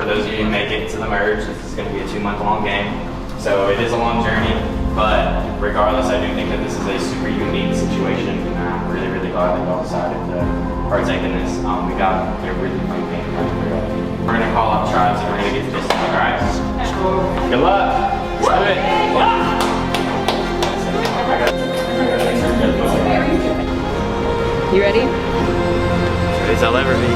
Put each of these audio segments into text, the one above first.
for those of you who make it to the merge, this is going to be a 2-month-long game. So it is a long journey, but regardless, I do think that this is a super unique situation. And I'm really, really glad that y'all decided to partake in this. We got a really fun game right here. We're going to call up tribes and we're going to get to this. All right? Good luck. Let's do it. You ready? As ready as I'll ever be.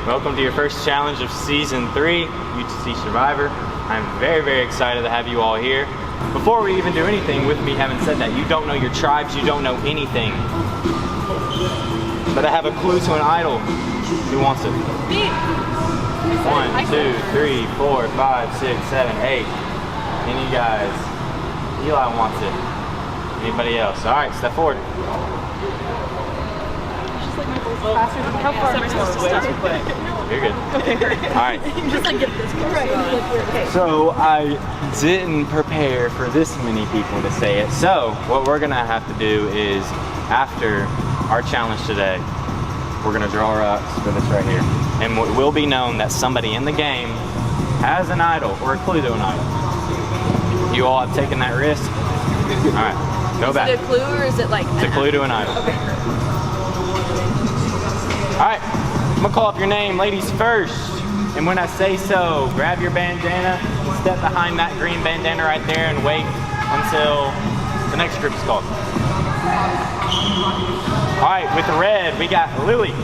Welcome to your first challenge of Season 3, UTC Survivor. I'm very, very excited to have you all here. Before we even do anything, with me having said that, you don't know your tribes, you don't know anything. But I have a clue to an idol. Who wants it? Me! 1, 2, 3, 4, 5, 6, 7, 8. Any guys? Eli wants it. Anybody else? Alright, step forward. How far am I supposed to step? You're good. Okay. Alright. Just like get this right. So I didn't prepare for this many people to say it. So what we're gonna have to do is, after our challenge today, we're gonna draw rocks for this right here. And it will be known that somebody in the game has an idol or a clue to an idol. You all have taken that risk. Alright, go back. Is it a clue or is it like it's a clue to an idol. Okay. Alright, I'm gonna call up your name, ladies first. And when I say so, grab your bandana, step behind that green bandana right there and wait until the next group is called. Alright, with the red, we got Lily.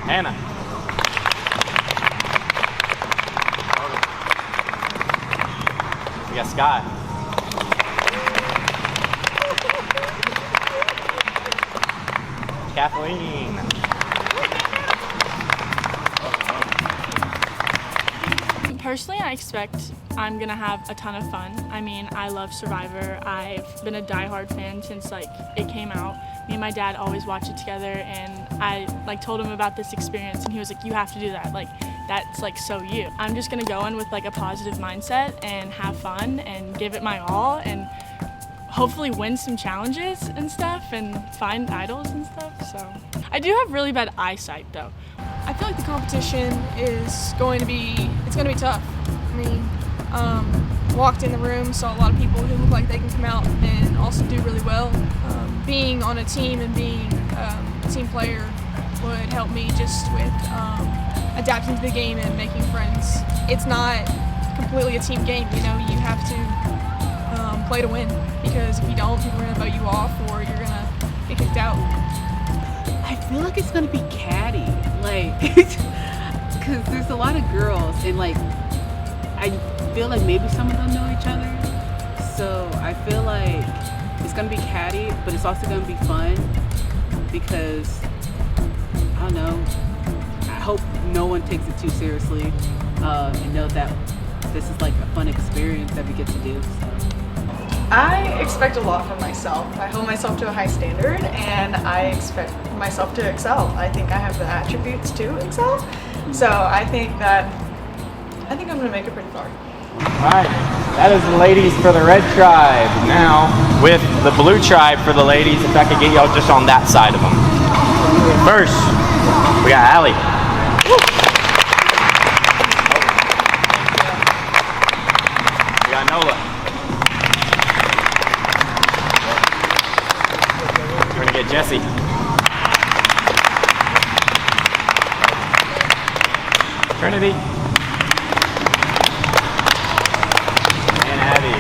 Hannah. We got Scott. Kathleen. Personally, I expect I'm gonna have a ton of fun. I mean, I love Survivor. I've been a diehard fan since like it came out. Me and my dad always watch it together, and I like told him about this experience, and he was like, "You have to do that. Like, that's like so you." I'm just gonna go in with like a positive mindset and have fun and give it my all, and hopefully win some challenges and stuff and find idols and stuff. So I do have really bad eyesight though. I feel like the competition is going to be tough. I mean, walked in the room, saw a lot of people who look like they can come out and also do really well. Being on a team and being a team player would help me just with adapting to the game and making friends. It's not completely a team game, you know, you have to play to win, because if you don't, people are going to vote you off or you're going to get kicked out. I feel like it's going to be catty, like, because there's a lot of girls, and like, I feel like maybe some of them know each other, so I feel like it's going to be catty, but it's also going to be fun, because, I don't know, I hope no one takes it too seriously, and know that this is like a fun experience that we get to do. So. I expect a lot from myself. I hold myself to a high standard and I expect myself to excel. I think I have the attributes to excel. So I think I'm gonna make it pretty far. Alright, that is the ladies for the red tribe. Now, with the blue tribe for the ladies, if I could get y'all just on that side of them. First, we got Allie. We got Nola. We're gonna get Jesse. Trinity. And Abby.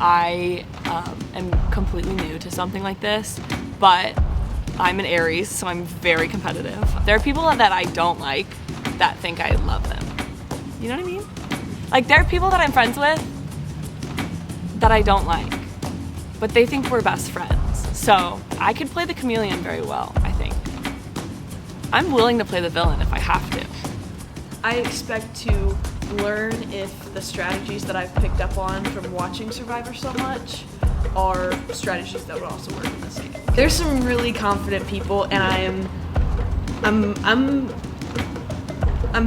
I am completely new to something like this, but I'm an Aries, so I'm very competitive. There are people that I don't like that think I love them. You know what I mean? Like, there are people that I'm friends with that I don't like, but they think we're best friends. So I could play the chameleon very well, I think. I'm willing to play the villain if I have to. I expect to learn if the strategies that I've picked up on from watching Survivor so much are strategies that would also work in this game. There's some really confident people, and I'm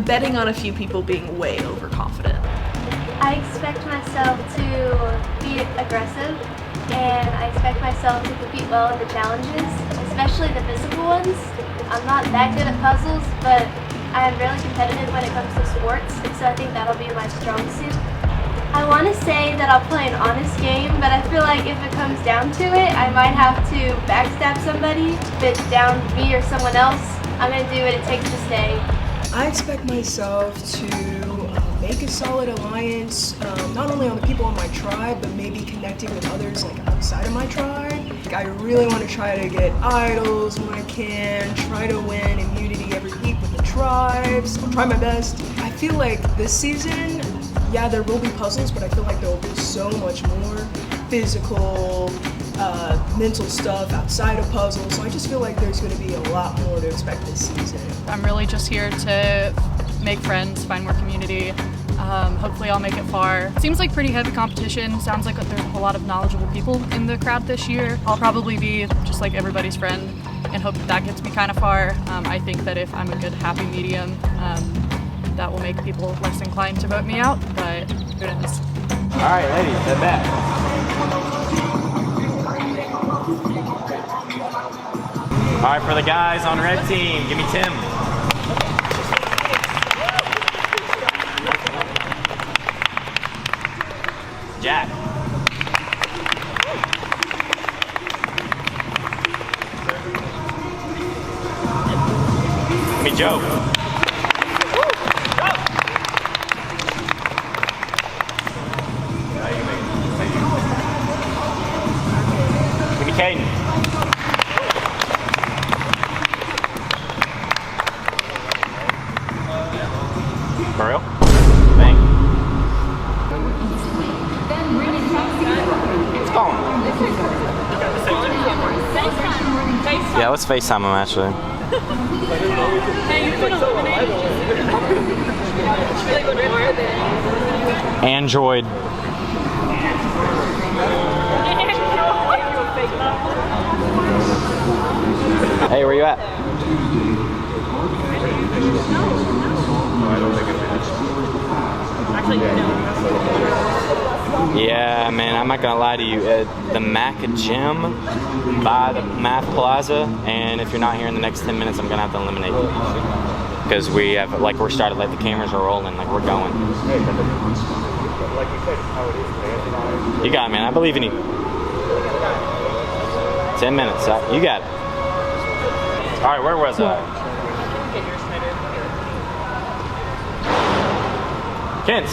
betting on a few people being way overconfident. I expect myself to be aggressive, and I expect myself to compete well in the challenges, especially the physical ones. I'm not that good at puzzles, but I am really competitive when it comes to sports, so I think that'll be my strong suit. I want to say that I'll play an honest game, but I feel like if it comes down to it, I might have to backstab somebody. If it's down to me or someone else, I'm going to do what it takes to stay. I expect myself to make a solid alliance, not only on the people on my tribe, but maybe connecting with others like outside of my tribe. I really want to try to get idols when I can, try to win immunity every week with the tribes. I'll try my best. I feel like this season, yeah, there will be puzzles, but I feel like there will be so much more physical, mental stuff outside of puzzles. So I just feel like there's going to be a lot more to expect this season. I'm really just here to make friends, find more community. Hopefully I'll make it far. Seems like pretty heavy competition. Sounds like there's a lot of knowledgeable people in the crowd this year. I'll probably be just like everybody's friend and hope that gets me kind of far. I think that if I'm a good happy medium, that will make people less inclined to vote me out, but who knows. All right, ladies, head back. All right, for the guys on red team, give me Tim. Jack. Give me Joe. Give me Caden. For real? Thanks. It's gone. Yeah, let's FaceTime him actually. Android. Hey, where you at? Yeah, man, I'm not gonna lie to you. At the Mac Gym by the Math Plaza, and if you're not here in the next 10 minutes, I'm gonna have to eliminate you. Because we have, like, we're started, like, the cameras are rolling, like, we're going. You got it, man. I believe in you. 10 minutes. You got it. All right, where was I? Kent.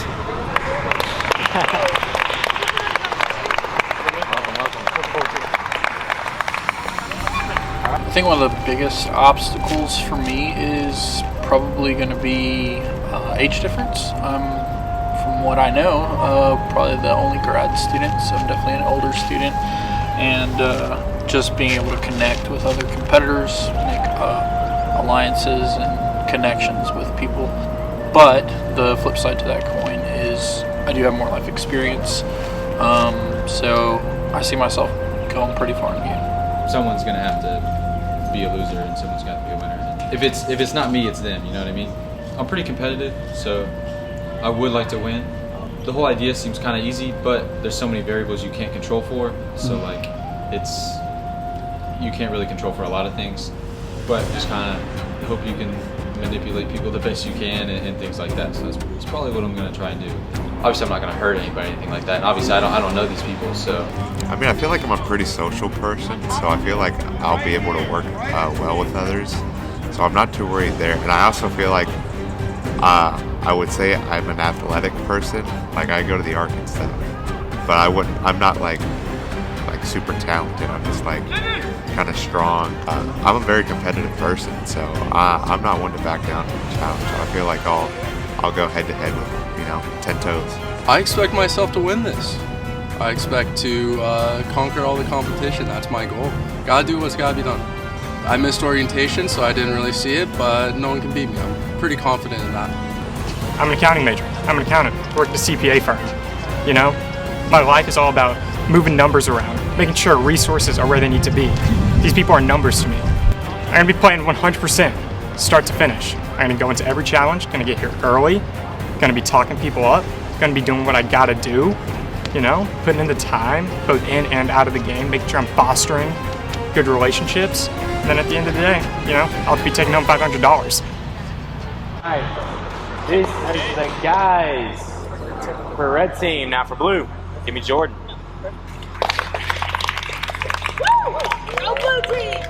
I think one of the biggest obstacles for me is probably going to be age difference. From what I know, probably the only grad student, so I'm definitely an older student, and just being able to connect with other competitors, make alliances and connections with people. But the flip side to that coin is I do have more life experience. So I see myself going pretty far in the game. Someone's gonna have to be a loser and someone's got to be a winner. If it's not me, it's them. You know what I mean? I'm pretty competitive, so I would like to win. The whole idea seems kind of easy, but there's so many variables you can't control for. So like, you can't really control for a lot of things. But just kind of hope you can manipulate people the best you can and things like that. So that's probably what I'm gonna try and do. Obviously, I'm not gonna hurt anybody or anything like that. And obviously, I don't know these people, so. I mean, I feel like I'm a pretty social person, so I feel like I'll be able to work well with others. So I'm not too worried there. And I also feel like I would say I'm an athletic person. Like I go to the arc and stuff, but I'm not like super talented. I'm just like kind of strong. I'm a very competitive person, so I'm not one to back down from a challenge. I feel like I'll go head to head with 10 toes. I expect myself to win this. I expect to conquer all the competition. That's my goal. Gotta do what's gotta be done. I missed orientation, so I didn't really see it, but no one can beat me. I'm pretty confident in that. I'm an accounting major. I'm an accountant. I work at a CPA firm. You know, my life is all about moving numbers around, making sure resources are where they need to be. These people are numbers to me. I'm gonna be playing 100%, start to finish. I'm gonna go into every challenge, gonna get here early, gonna be talking people up, gonna be doing what I gotta do, you know, putting in the time, both in and out of the game, making sure I'm fostering good relationships. And then at the end of the day, you know, I'll be taking home $500. Alright, this is the guys for red team. Now for blue, give me Jordan. Go blue team!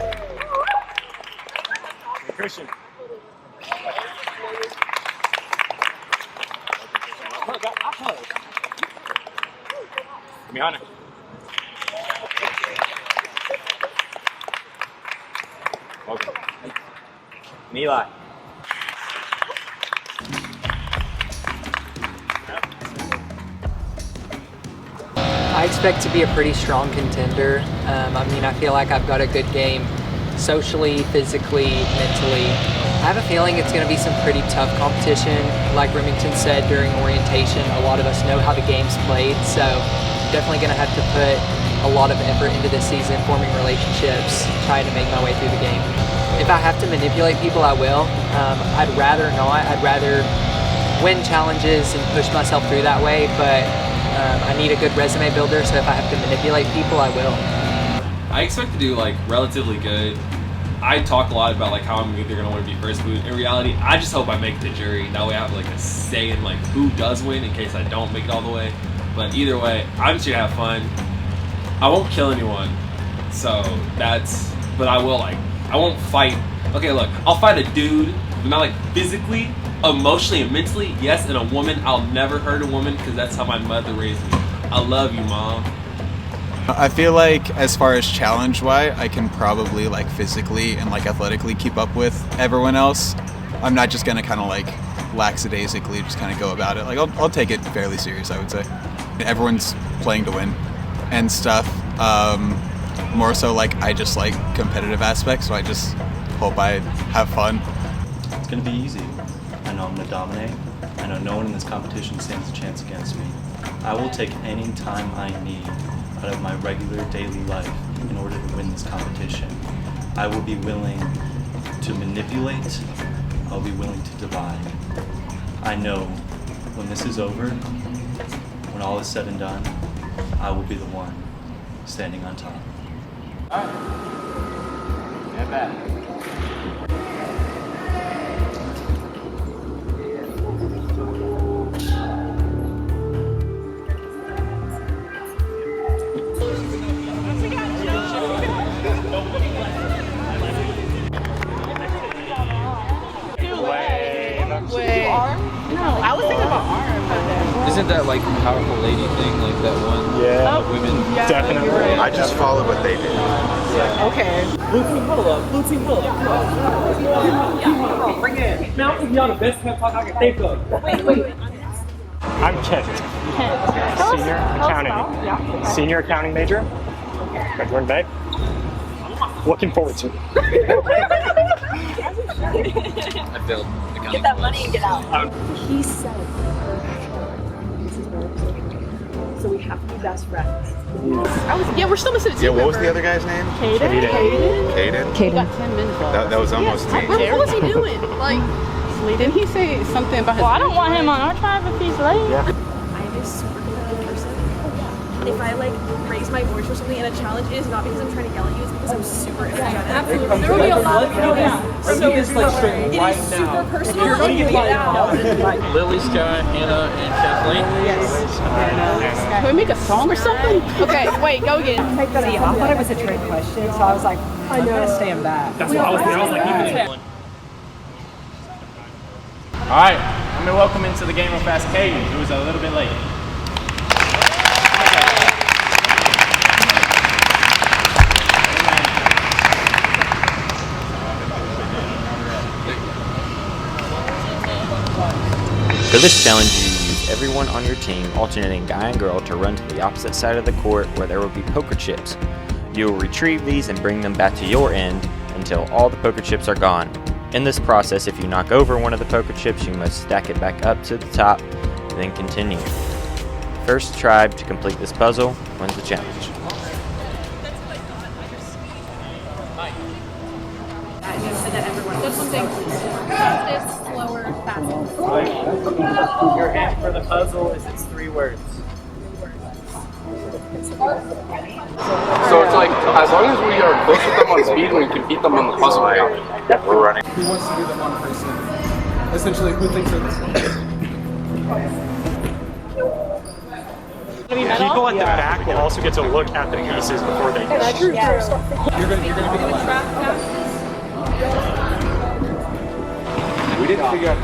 Christian. Give me Hunter. Okay. And Eli. I expect to be a pretty strong contender. I mean, I feel like I've got a good game socially, physically, mentally. I have a feeling it's going to be some pretty tough competition. Like Remington said during orientation, a lot of us know how the game's played, so definitely going to have to put a lot of effort into this season, forming relationships, trying to make my way through the game. If I have to manipulate people, I will. I'd rather not. I'd rather win challenges and push myself through that way, but I need a good resume builder, so if I have to manipulate people, I will. I expect to do like relatively good. I talk a lot about like how I'm either gonna want to be first, but in reality, I just hope I make the jury. That way I have like a say in like who does win in case I don't make it all the way. But either way, I'm just gonna have fun. I won't kill anyone, but I will I won't fight. Okay, look, I'll fight a dude, but not like physically, emotionally and mentally, yes, and a woman. I'll never hurt a woman because that's how my mother raised me. I love you, Mom. I feel like as far as challenge-wise, I can probably like physically and like athletically keep up with everyone else. I'm not just gonna kind of like lackadaisically just kind of go about it. Like I'll take it fairly serious, I would say. Everyone's playing to win and stuff. More so like I just like competitive aspects, so I just hope I have fun. It's gonna be easy. I know I'm gonna dominate. I know no one in this competition stands a chance against me. I will take any time I need out of my regular daily life in order to win this competition. I will be willing to manipulate. I'll be willing to divide. I know when this is over, when all is said and done, I will be the one standing on top. All right. Get back. No, I was thinking about arm. Isn't that like powerful lady thing, like that one? Yeah, women. Yeah, definitely. I just followed what they did. Okay. Blue team, hold up. Blue team, hold up. Come on, bring it. Now, if you're the best pep talk I can think of. Wait. I'm Kent. Senior accounting. Senior accounting major. Graduating Bay. Looking forward to it. I failed. Get that money and get out. He said, so we have to be best friends. Yeah, we're still missing a team Yeah, what was member. the other guy's name? Caden. Caden? We got 10 minutes left. That was almost me. What was he doing? Like, Didn't he say something about his... well, I don't want him on our tribe if he's late. I'm a super competitive person. If I like raise my voice or something in a challenge, it is not because I'm trying to yell at you, it's because I'm super energetic. Absolutely. There will be a lot of so It is like straight right super now. personal. You're going to get out. Lily, Sky, Hannah, and Kathleen. Yes. Can we make a song or something? Okay, wait, go again. See, I thought it was a trick question, so I was like, I'm gonna stand back. That's what I was thinking. I was like, All right, let me welcome into the game real fast Caden, who was a little bit late. For this challenge, you use everyone on your team, alternating guy and girl, to run to the opposite side of the court where there will be poker chips. You will retrieve these and bring them back to your end until all the poker chips are gone. In this process, if you knock over one of the poker chips, you must stack it back up to the top, then continue. First tribe to complete this puzzle wins the challenge. Your hint for the puzzle is it's 3 words. So it's like, as long as we are close with them on speed, we can beat them on the puzzle. We're running. Who wants to be the one person? Essentially, who thinks they're the People at the back will also get to look at the pieces before they You're gonna be the last. We didn't figure out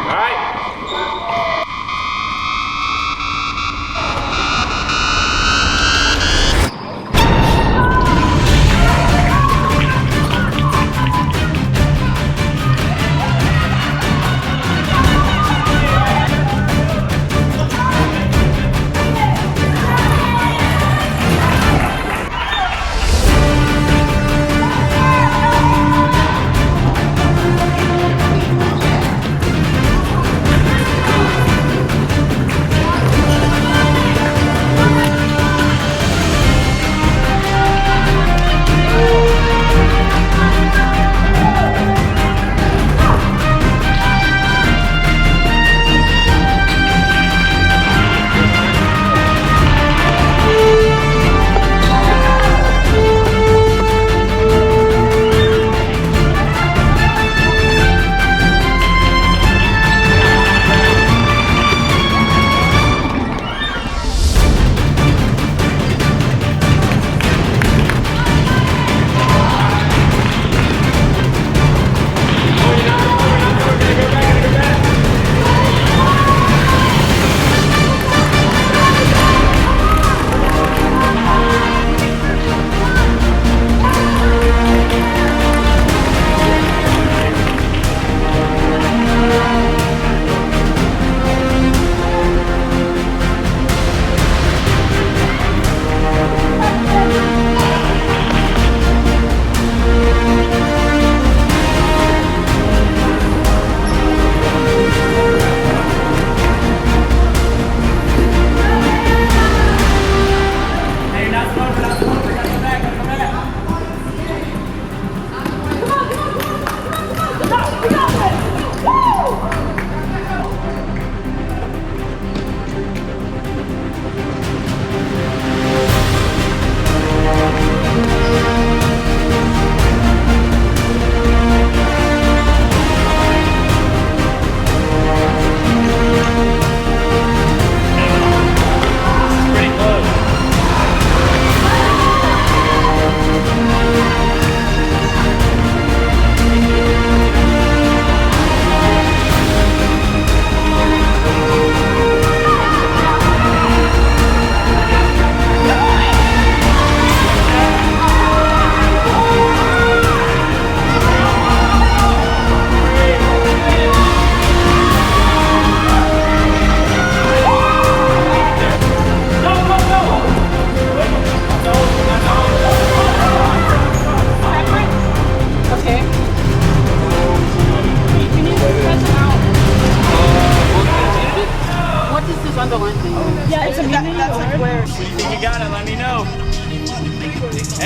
All right.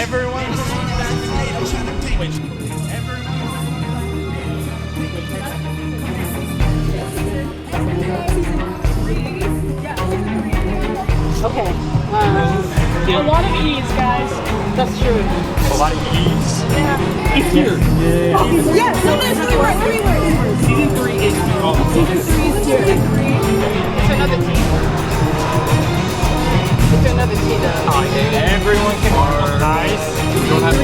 Everyone's Okay. A lot of E's, guys. That's true. A lot of E's. Yeah. It's here. Yeah. Yes, everywhere. Season 3 is Season 3 is here. It's another team. It's another team, though. Everyone can work. Nice. You don't have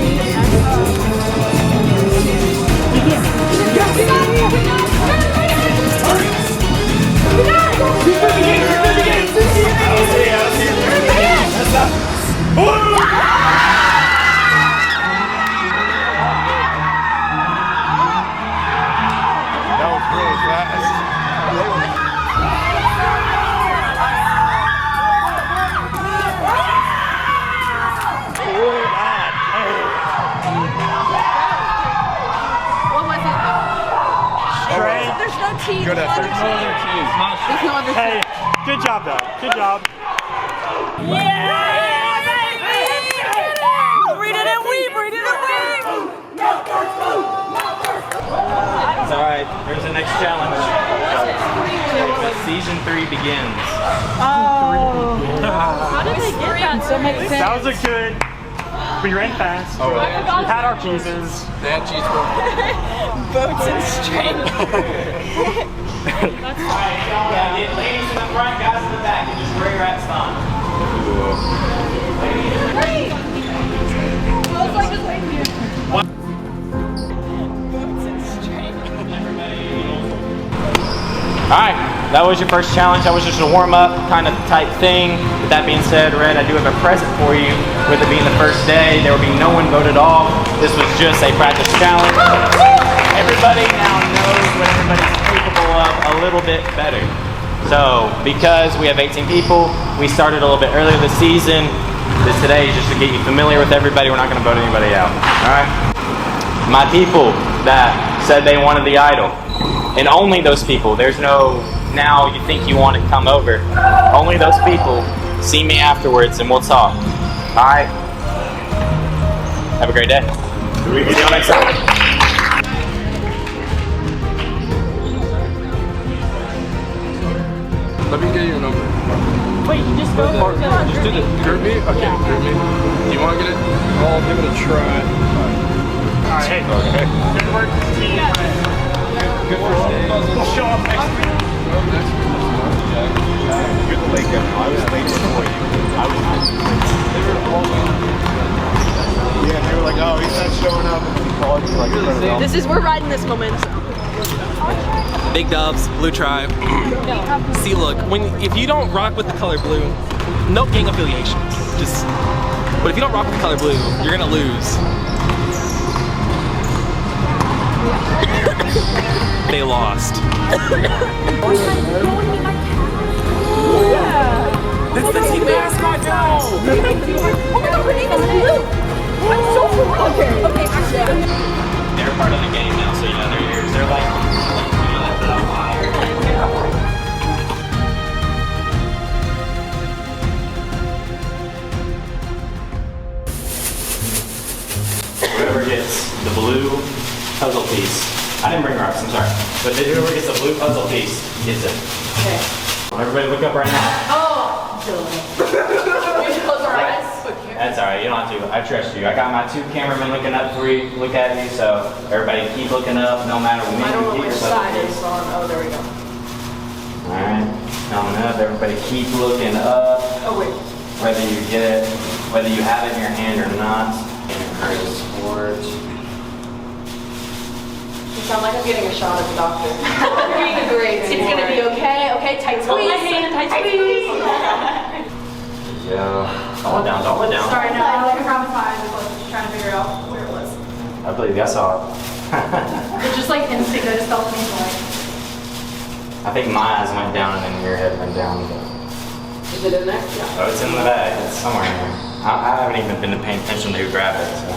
That was really fast. What was it, though? Trey. There's no team. Good effort. There's no other team. There's no other Hey, team. good job though. Good job. It's alright, here's the next challenge. Season 3 begins. How did they get that? So makes sense. That was a good. We ran fast. Oh, really? We had our pieces. They had cheese board. Boats and straight. That's right, y'all. Yeah, ladies in the front, guys in the back. And just wear your hats on. Great! Smells like a reindeer. Alright, that was your first challenge. That was just a warm-up kind of type thing. With that being said, Red, I do have a present for you. With it being the first day, there will be no one voted off. This was just a practice challenge. Everybody now knows what everybody's capable of a little bit better. So, because we have 18 people, we started a little bit earlier this season. This today is just to get you familiar with everybody. We're not going to vote anybody out. Alright? My people that said they wanted the idol. And only those people. There's no, now you think you want to come over. Only those people. See me afterwards and we'll talk. Alright? Have a great day. See you next time. Let me get your number. Wait, you just go Or, just do the group me? Okay, group me. Do you want to get it? I'll give it a try. Alright, hey. Okay. Good work, team. Good first day. We'll show up next week. You're the late guy. I was late before you. I was Yeah, they were like, oh, he's not showing up. And he called you like, We're riding this momentum. Big Dubs, Blue Tribe. See, look, if you don't rock with the color blue, no gang affiliations. But if you don't rock with the color blue, you're gonna lose. They lost. It's the team mascot now! Oh my god, her name is Blue! I'm so cool! Okay, actually, They're part of the game now, so you know they're like whoever gets the blue puzzle piece. I didn't bring rocks, I'm sorry. But whoever gets the blue puzzle piece gets it. Okay. Everybody look up right now. Oh! We should close our eyes. That's alright, you don't have to. I trust you. I got my 2 cameramen looking up for you, look at you, so everybody keep looking up no matter when I don't know you which get your side puzzle it's piece. on. Oh, there we go. Alright, coming up, everybody keep looking up. Oh, wait. Whether you get it, whether you have it in your hand or not. Encourage sport. You sound like I'm getting a shot at the doctor. You're getting a great. It's gonna be okay. Okay, tight squeeze. My hand, tight squeeze. Yeah. All it down, all it down. Sorry, no, I like around 5. I was just trying to figure out where it was. I believe I saw it. It's just like instinct. I just felt things like. I think my eyes went down and then your head went down. But... Is it in there? Yeah. Oh, it's in the bag. It's somewhere in there. I haven't even been paying attention to who grabbed it. So.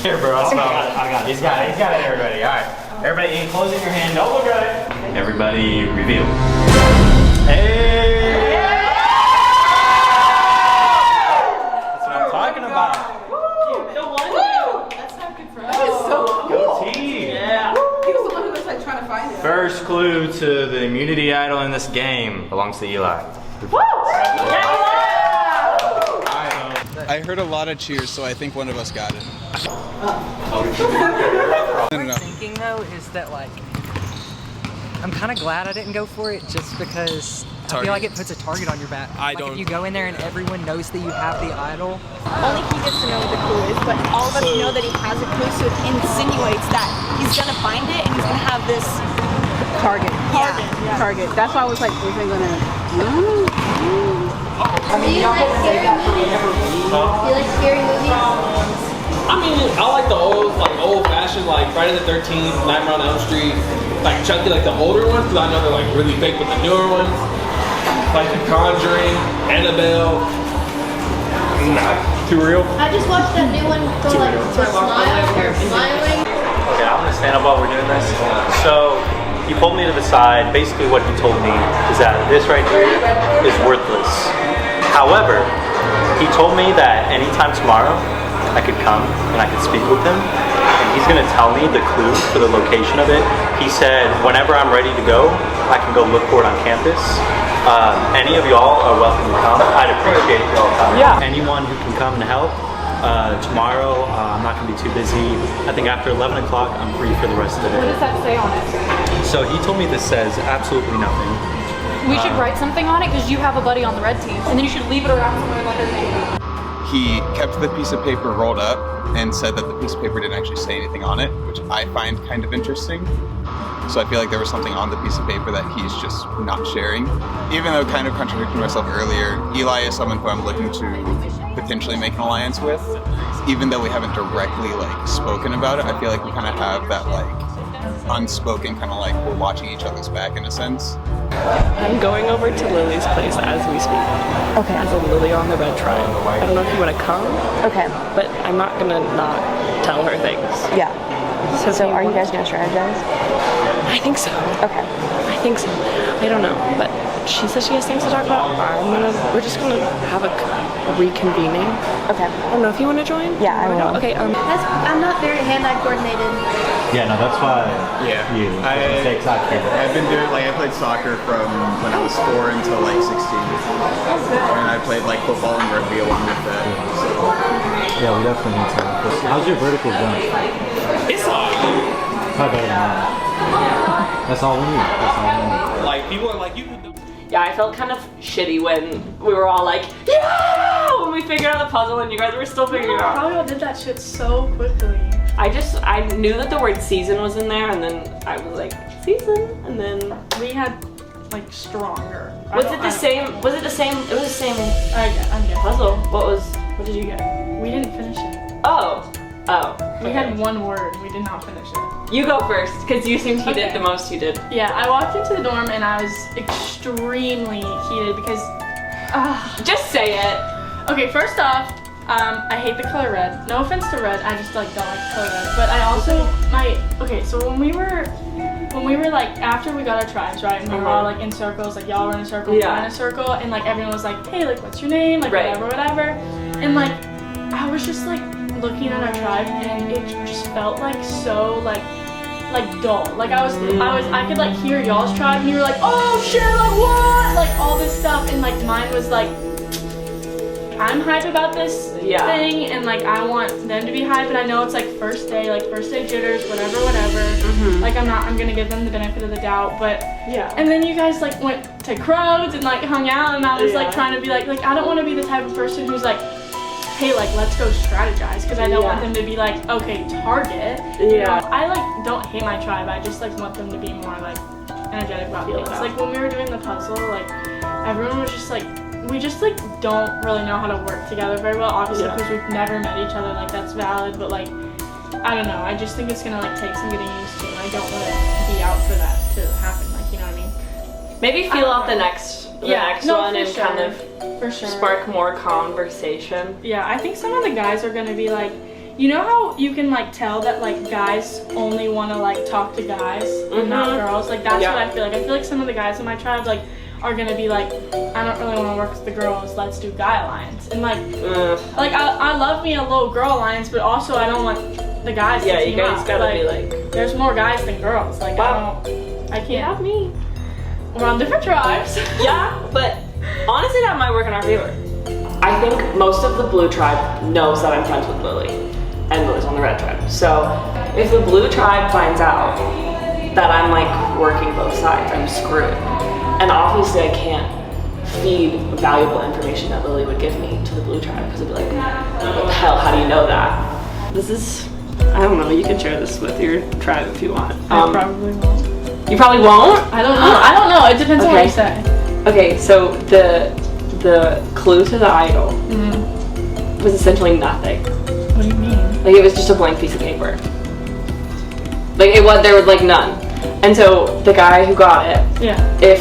Here, bro. I'll smell it. I got it. He's got it. He's got it. Everybody. All right. Everybody, in closing your hand. Don't look at it. Everybody, reveal. Hey! That's what I'm talking about. First clue to the immunity idol in this game belongs to Eli. I heard a lot of cheers, so I think one of us got it. What I'm thinking though is that like, I'm kind of glad I didn't go for it just because I feel like it puts a target on your back. If you go in there and everyone knows that you have the idol. Only he gets to know what the clue is, but all of us know that he has a clue, so it insinuates that he's gonna find it and he's gonna have this Target. Target. That's why I was like, is they gonna? Do you like scary movies? Do you like scary movies? I mean, I like the old-fashioned, like Friday the 13th, Nightmare on Elm Street, like chunky, like the older ones, because I know they're like really fake, but the newer ones, like The Conjuring, Annabelle. Nah, too real. I just watched that new one called like To Smile or Smiling. Okay, I'm gonna stand up while we're doing this. So he pulled me to the side. Basically what he told me is that this right here is worthless. However, he told me that anytime tomorrow I could come and I could speak with him, and he's gonna tell me the clue for the location of it. He said whenever I'm ready to go, I can go look for it on campus. Any of y'all are welcome to come. I'd appreciate y'all coming. Yeah. Anyone who can come and help. Tomorrow, I'm not gonna be too busy. I think after 11 o'clock, I'm free for the rest of the What day. does that say on it? So he told me this says absolutely nothing. We should write something on it because you have a buddy on the red team, and then you should leave it around somewhere like his name. He kept the piece of paper rolled up and said that the piece of paper didn't actually say anything on it, which I find kind of interesting. So I feel like there was something on the piece of paper that he's just not sharing. Even though kind of contradicting myself earlier, Eli is someone who I'm looking to potentially make an alliance with. Even though we haven't directly like spoken about it, I feel like we kind of have that like unspoken kind of like we're watching each other's back in a sense. I'm going over to Lily's place as we speak. Okay. As a Lily on the red tribe. I don't know if you want to come. Okay. But I'm not gonna not tell her things. Yeah. So are you guys gonna strategize? I think so. Okay. I think so. I don't know, but she says she has things to talk about. We're just gonna have a reconvening. Okay. I don't know if you want to join. Yeah, I will. Okay. I'm not very hand-eye coordinated. Yeah, no, that's why. Yeah. I've been doing I played soccer from when I was 4 until like 16, and I played like football and rugby along with that. So. Yeah, we definitely need to. How's your vertical going? It's all Probably better than mine. That's all we need. Like people are like, you can do. Yeah, I felt kind of shitty when we were all like, yeah, when we figured out the puzzle and you guys were still figuring it out. How y'all did that shit so quickly? I knew that the word season was in there, and then I was like, season, and then we had like stronger. Was it the same? It was the same I'm guessing. puzzle. What did you get? We didn't finish it. Oh. We had one word. We did not finish it. You go first, because you seemed heated the most you did. Yeah, I walked into the dorm and I was extremely heated because... Just say it. Okay, first off, I hate the color red. No offense to red, I just like don't like the color red. But I also, so when we were like, after we got our tribes, right, and we were all like in circles, like y'all were in a circle, we were in a circle, and like everyone was like, hey, like what's your name, like whatever. And like, I was just like, looking at our tribe and it just felt like so like dull. Like I could like hear y'all's tribe and you were like, oh shit, like what? Like all this stuff, and like mine was like, I'm hype about this thing and like I want them to be hype, and I know it's like first day jitters, whatever. Like I'm gonna give them the benefit of the doubt, but and then you guys like went to Crows and like hung out, and I was like trying to be like I don't want to be the type of person who's like, hey, like let's go strategize, because I don't want them to be like, okay, target. You know, I like don't hate my tribe, I just like want them to be more like energetic about things. Like when we were doing the puzzle, like everyone was just like, we just like don't really know how to work together very well, obviously because we've never met each other, like that's valid, but like I don't know, I just think it's gonna like take some getting used to, and I don't want to be out for that to happen, like, you know what I mean? Maybe feel out the next one and kind of for sure spark more conversation. Yeah, I think some of the guys are gonna be like, you know how you can like tell that like guys only want to like talk to guys and not girls? Like that's what I feel like. I feel like some of the guys in my tribe like are gonna be like, I don't really want to work with the girls, let's do guy alliance. And like I love me a little girl alliance, but also I don't want the guys to team you guys up. gotta be like, there's more guys than girls. Like I can't have me. We're on different tribes. Yeah, but honestly that might work in our favor. I think most of the blue tribe knows that I'm friends with Lily, and Lily's on the red tribe. So if the blue tribe finds out that I'm like working both sides, I'm screwed. And obviously I can't feed valuable information that Lily would give me to the blue tribe because it'd be like, what the hell, how do you know that? This is, I don't know, you can share this with your tribe if you want. I probably won't. You probably won't? I don't know. I don't know. It depends on what you say. Okay, so the clue to the idol was essentially nothing. What do you mean? Like it was just a blank piece of paper. Like it was, there was like none. And so the guy who got it, if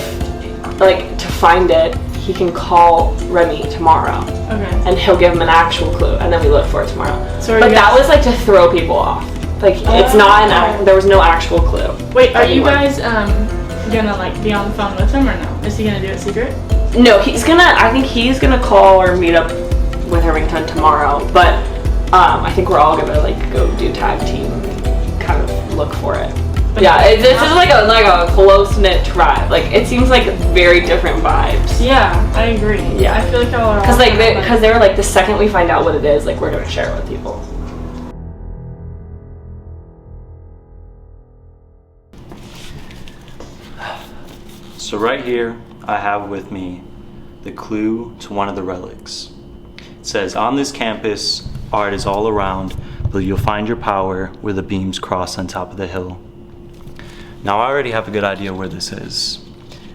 like to find it, he can call Remy tomorrow. Okay. And he'll give him an actual clue, and then we look for it tomorrow. So but that was like to throw people off. Like it's not an there was no actual clue. Wait, are you guys gonna like be on the phone with him or no? Is he gonna do it secret? No, I think he's gonna call or meet up with Irvington tomorrow, but I think we're all gonna like go do tag team, kind of look for it. Yeah, this is like a close-knit tribe. Like it seems like very different vibes. Yeah, I agree. Yeah, I feel like y'all are. Because they were like the second we find out what it is, like we're gonna share it with people. So right here, I have with me the clue to one of the relics. It says, on this campus, art is all around, but you'll find your power where the beams cross on top of the hill. Now I already have a good idea where this is.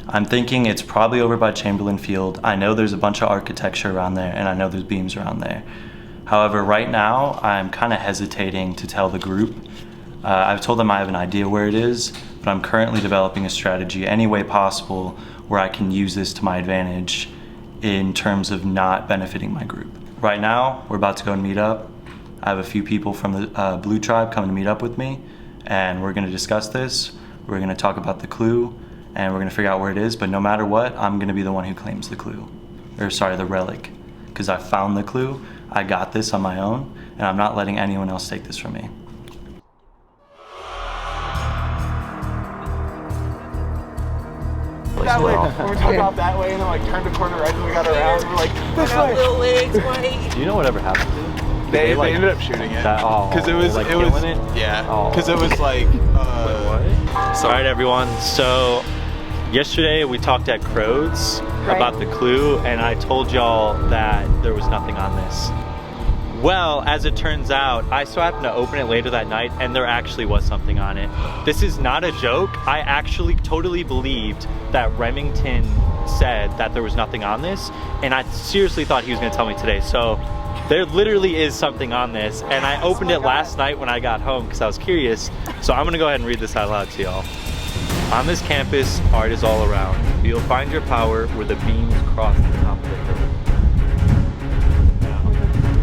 I'm thinking it's probably over by Chamberlain Field. I know there's a bunch of architecture around there, and I know there's beams around there. However, right now, I'm kind of hesitating to tell the group. I've told them I have an idea where it is, but I'm currently developing a strategy any way possible where I can use this to my advantage in terms of not benefiting my group. Right now, we're about to go and meet up. I have a few people from the Blue Tribe coming to meet up with me, and we're gonna discuss this. We're gonna talk about the clue, and we're gonna figure out where it is, but no matter what, I'm gonna be the one who claims the clue. Or sorry, the relic. Because I found the clue, I got this on my own, and I'm not letting anyone else take this from me. That way. And we talked about that way, and then like turned a corner right when we got around. We're like, this way. Little legs, white. Do you know whatever happened to it? They ended up shooting it because it was like it was killing it? yeah because it was like So, alright everyone, so yesterday we talked at Crows about the clue, and I told y'all that there was nothing on this. Well, as it turns out, I so happened to open it later that night and there actually was something on it. This is not a joke. I actually totally believed that Remington said that there was nothing on this, and I seriously thought he was gonna tell me today. So there literally is something on this, and I opened it last night when I got home because I was curious. So I'm gonna go ahead and read this out loud to y'all. On this campus, art is all around. You'll find your power where the beams cross the top of the hill.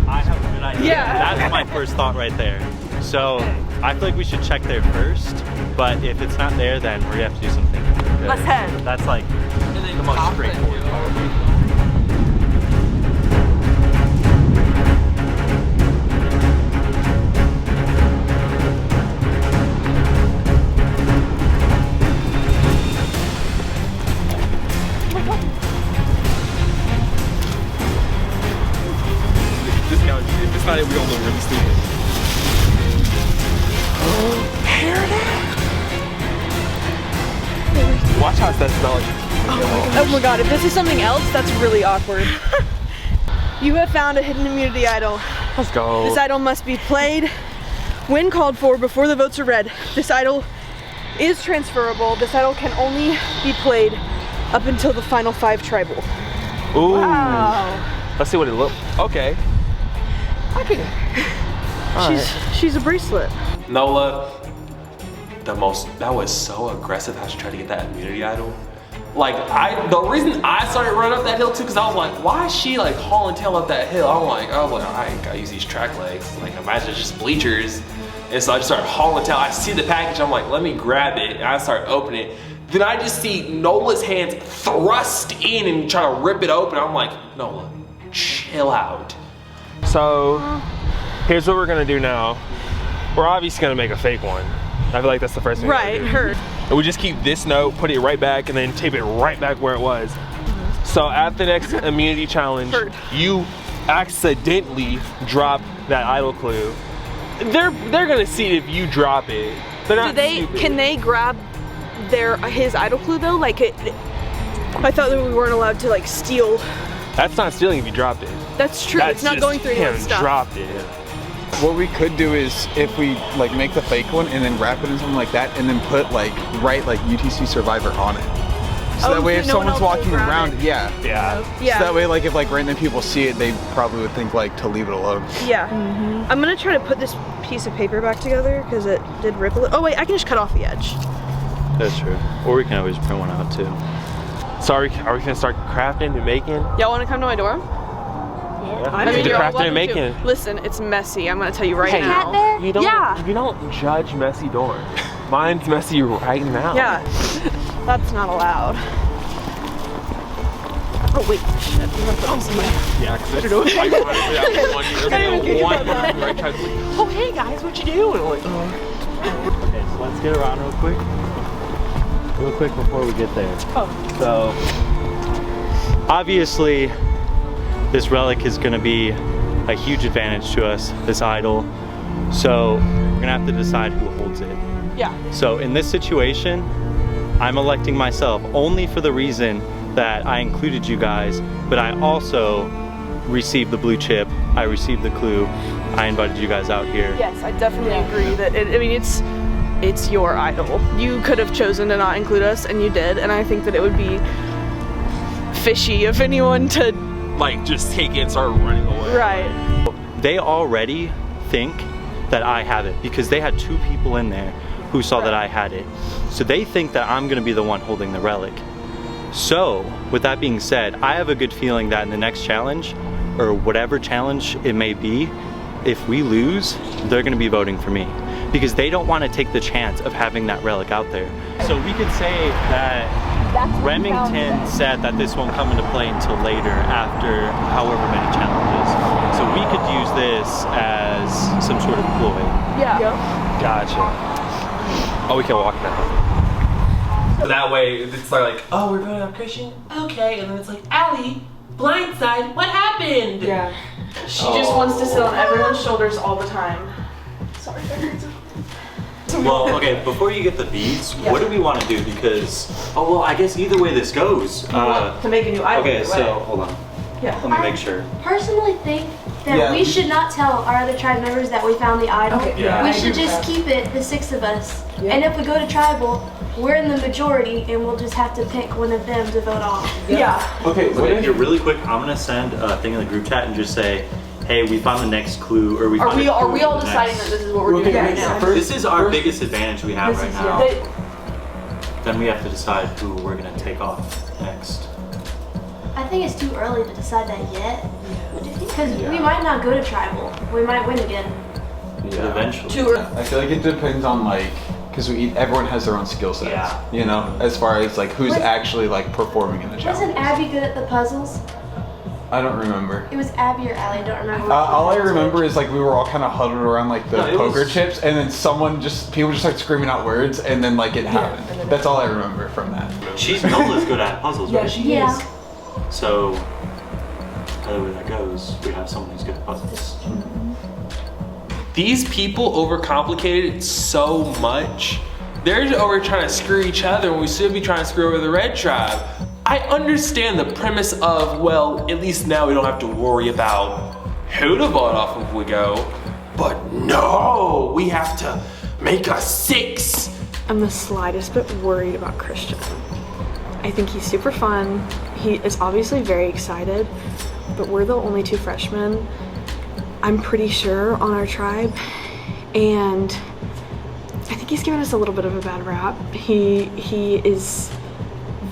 I have a good idea. Yeah. That's my first thought right there. So I feel like we should check there first, but if it's not there, then we're gonna have to do something. Let's head. That's like the most straightforward part. It's not it, we all look really stupid. Here it is. Watch how it's that smell like. Oh my god, if this is something else, that's really awkward. You have found a hidden immunity idol. Let's go. This idol must be played when called for before the votes are read. This idol is transferable. This idol can only be played up until the final 5 tribal. Ooh. Wow. Let's see what it looks. Okay. She's a bracelet. Nola, that was so aggressive how she tried to get that immunity idol. Like the reason I started running up that hill too, because I was like, why is she like hauling tail up that hill? I was like, I ain't gotta use these track legs. Like imagine it's just bleachers. And so I just started hauling tail. I see the package, I'm like, let me grab it. And I start opening it. Then I just see Nola's hands thrust in and try to rip it open. I'm like, Nola, chill out. So here's what we're gonna do now. We're obviously gonna make a fake one. I feel like that's the first thing. Right, her. and we just keep this note, put it right back, and then tape it right back where it was. So at the next immunity challenge, you accidentally drop that idle clue. They're gonna see it if you drop it. They're not stupid. Can they grab his idle clue though? Like I thought that we weren't allowed to like steal. That's not stealing if you dropped it. That's true. That's it's not just going through him anyone's stuff. dropped it. What we could do is if we like make the fake one and then wrap it in something like that and then put like UTC Survivor on it. So that way if someone's walking around, yeah. So that way like if like random people see it, they probably would think like to leave it alone. Yeah. I'm gonna try to put this piece of paper back together because it did rip a little. Oh wait, I can just cut off the edge. That's true. Or we can always print one out too. So are we gonna start crafting and making? Y'all wanna come to my dorm? I mean, you're crafting and making. Listen, it's messy. I'm gonna tell you right Hey, now. You don't judge messy dorms. Mine's messy right now. Yeah. That's not allowed. Oh wait, shit. Yeah, because I don't know. Oh hey guys, what you doing? Like, Okay, so let's get around real quick before we get there. So obviously this relic is going to be a huge advantage to us, this idol. So we're gonna have to decide who holds it. Yeah. So in this situation, I'm electing myself only for the reason that I included you guys, but I also received the blue chip, I received the clue, I invited you guys out here. Yes, I definitely agree that I mean it's your idol. You could have chosen to not include us and you did, and I think that it would be fishy of anyone to like just take it and start running away. Right. They already think that I have it because they had 2 people in there who saw that I had it. So they think that I'm gonna be the one holding the relic. So, with that being said, I have a good feeling that in the next challenge, or whatever challenge it may be, if we lose, they're gonna be voting for me. Because they don't wanna take the chance of having that relic out there. So we could say that Remington said that this won't come into play until later, after however many challenges. So we could use this as some sort of ploy. Yeah. Gotcha. Oh, we can walk now. That way, it's like, oh, we're voting on Christian? Okay. And then it's like, Allie, blindside, what happened? Yeah. She just wants to sit on everyone's shoulders all the time. Sorry, Well, okay, before you get the beads, what do we want to do? Because, oh well, I guess either way this goes. To make a new idol. Okay, so, hold on. Yeah. Let me make sure. Personally think that we should not tell our other tribe members that we found the idol. Yeah. We should just keep it, the 6 of us. And if we go to tribal, we're in the majority and we'll just have to pick one of them to vote off. Okay, here, really quick, I'm gonna send a thing in the group chat and just say, hey, we found the next clue, or we found a clue Are we all for the deciding next- that this is what we're doing right now? This is our biggest advantage we have right now. They- Then we have to decide who we're gonna take off next. I think it's too early to decide that yet. Because we might not go to tribal. We might win again. Eventually. I feel like it depends on like, because everyone has their own skill sets. Yeah. You know, as far as like who's actually like performing in the challenge. Wasn't Abby good at the puzzles? I don't remember. It was Abby or Allie, I don't remember. All I remember is like we were all kind of huddled around like the No, it poker was- chips, and then people just started screaming out words, and then like it happened. That's all I remember from that. Nola's good at puzzles, right? Yeah. So, either way that goes, we have someone who's good at puzzles. These people overcomplicated it so much. They're over trying to screw each other when we should be trying to screw over the red tribe. I understand the premise of, well, at least now we don't have to worry about who to vote off if we go. But no, we have to make a 6. I'm the slightest bit worried about Christian. I think he's super fun. He is obviously very excited, but we're the only 2 freshmen, I'm pretty sure, on our tribe. And I think he's given us a little bit of a bad rap. He is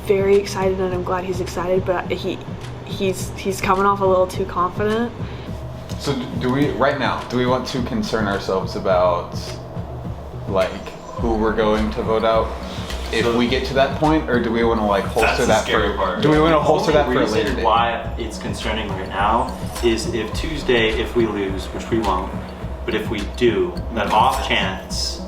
very excited, and I'm glad he's excited, but he's coming off a little too confident. So do we want to concern ourselves about like who we're going to vote out if we get to that point, or do we want to like holster that for? Do we want to holster that for a later date? Why it's concerning right now is if Tuesday, if we lose, which we won't, but if we do, that off chance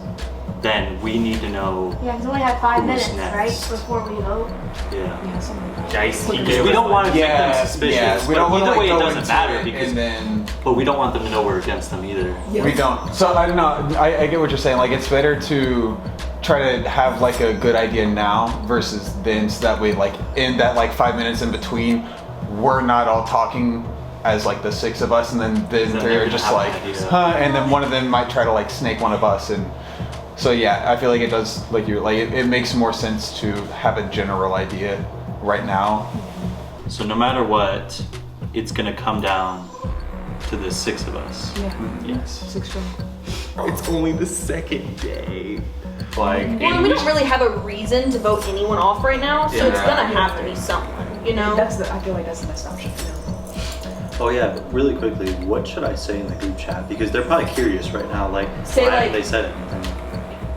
then we need to know. Yeah, because we only have 5 Who's minutes, next? right, before we vote. Yeah. Because we don't want to make them suspicious. Yeah, we don't but want to either way, go it doesn't into matter it because. and then. But we don't want them to know we're against them either. We don't. So I don't know. I get what you're saying. Like it's better to try to have like a good idea now versus then, so that way, like in that like 5 minutes in between, we're not all talking as like the 6 of us, and then they're just like, huh, and then one of them might try to like snake one of us, and so yeah, I feel like it does, like you're like it makes more sense to have a general idea right now. So no matter what, it's gonna come down to the 6 of us. Yeah. Yes. 6 strong. It's only the second day. Like. Well, we don't really have a reason to vote anyone off right now, so it's gonna have to be someone, you know? I feel like that's the best option. Oh yeah, but really quickly, what should I say in the group chat? Because they're probably curious right now. Like, Say, why like- haven't they said anything?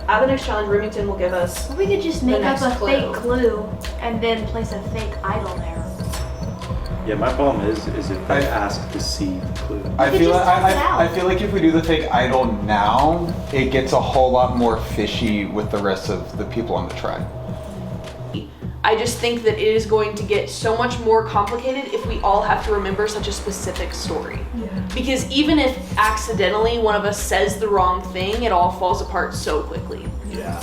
At the next challenge, Remington will give us. We could just the make up next a clue. fake clue and then place a fake idol there. Yeah, my problem is if they ask to see the clue. I feel like if we do the fake idol now, it gets a whole lot more fishy with the rest of the people on the tribe. I just think that it is going to get so much more complicated if we all have to remember such a specific story. Yeah. Because even if accidentally one of us says the wrong thing, it all falls apart so quickly. Yeah.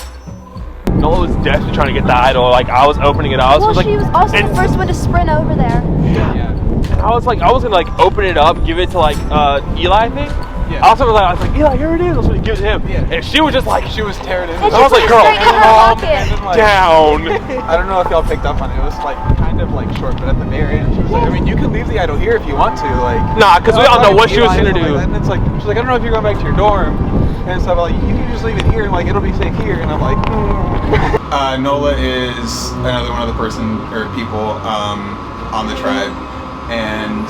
Nola was desperately trying to get the idol. Like I was opening it. Well, she was also the first one to sprint over there. Yeah. And I was gonna like open it up, give it to like Eli, I think. Yeah. I was like, Eli, here it is. I was gonna give it to him. Yeah. And she was just like, she was tearing it. I was like, girl, calm down. I don't know if y'all picked up on it. It was like kind of like short, but at the very end, she was like, I mean, you can leave the idol here if you want to. Like, nah, because we all know what she was gonna do. And it's like, she's like, I don't know if you're going back to your dorm. And so I'm like, you can just leave it here, and like it'll be safe here. And I'm like, Nola is another one of the people on the tribe, and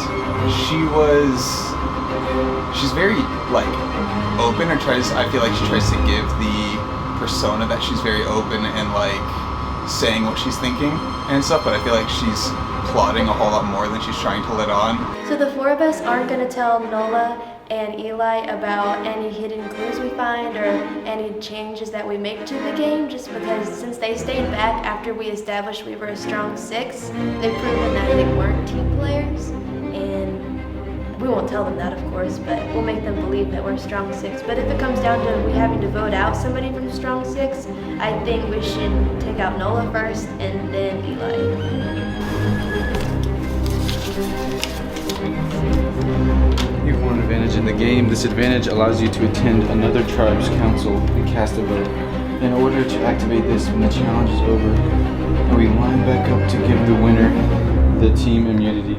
she's very like open, or I feel like she tries to give the persona that she's very open and like saying what she's thinking and stuff, but I feel like she's plotting a whole lot more than she's trying to let on. So the 4 of us aren't going to tell Nola and Eli about any hidden clues we find or any changes that we make to the game, just because since they stayed back after we established we were a strong 6, they've proven that they weren't team players, and we won't tell them that, of course, but we'll make them believe that we're strong 6. But if it comes down to we having to vote out somebody from strong 6, I think we should take out Nola first and then Eli. You have one advantage in the game. This advantage allows you to attend another tribe's council and cast a vote. In order to activate this when the challenge is over, and we line back up to give the winner the team immunity.